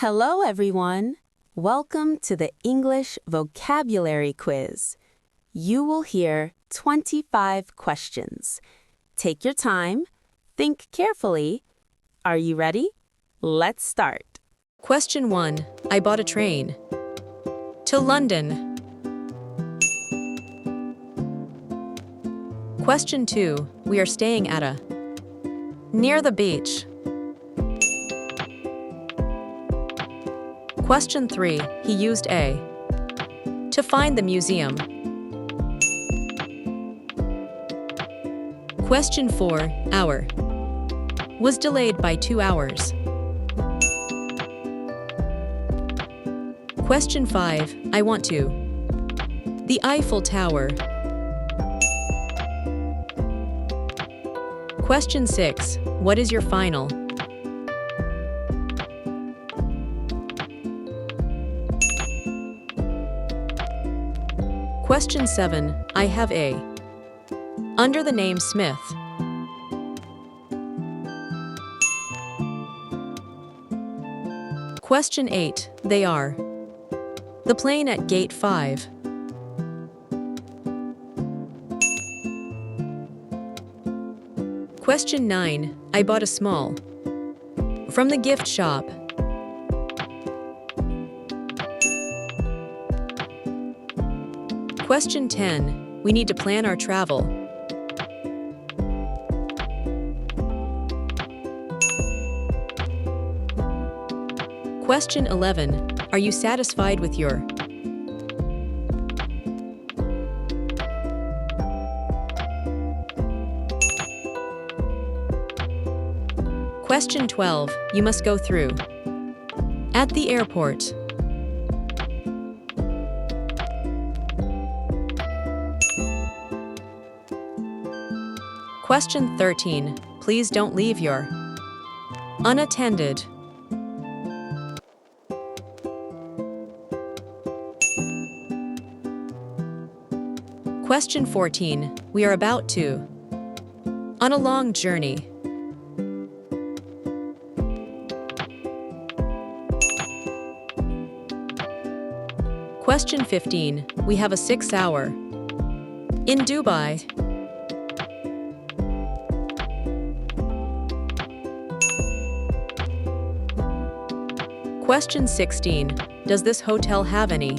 Hello, everyone. Welcome to the English Vocabulary Quiz. You will hear 25 questions. Take your time. Think carefully. Are you ready? Let's start. Question 1. I bought a train. To London. Question 2. We are staying at a. Near the beach. Question 3. He used a. To find the museum. Question 4. Our. Was delayed by 2 hours. Question 5. I want to. The Eiffel Tower. Question 6. What is your final? Question 7. I have a. Under the name Smith. Question 8. They are. The plane at gate 5. Question 9. I bought a small. From the gift shop. Question 10. We need to plan our travel. Question 11. Are you satisfied with your? Question 12. You must go through. At the airport. Question 13. Please don't leave your. Unattended. Question 14. We are about to. On a long journey. Question 15. We have a 6-hour. In Dubai. Question 16. Does this hotel have any?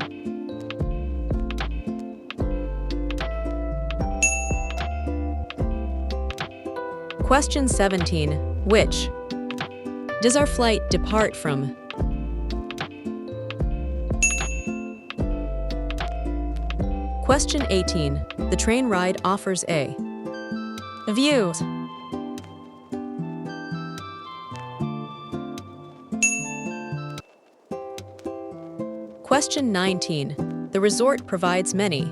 Question 17. Which? Does our flight depart from? Question 18. The train ride offers a. View. Question 19. The resort provides many.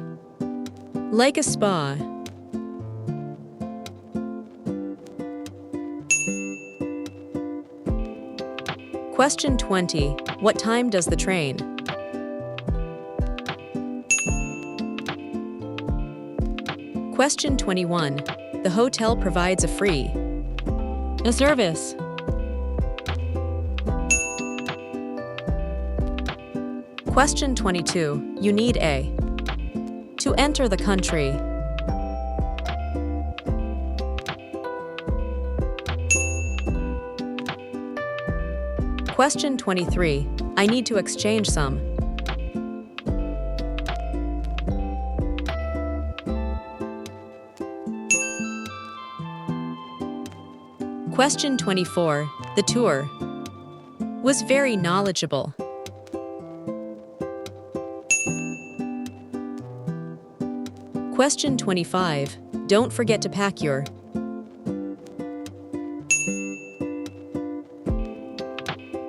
Like a spa. Question 20. What time does the train? Question 21. The hotel provides a free. A service. Question 22. You need a. To enter the country. Question 23. I need to exchange some. Question 24. The tour was very knowledgeable. Question 25. Don't forget to pack your.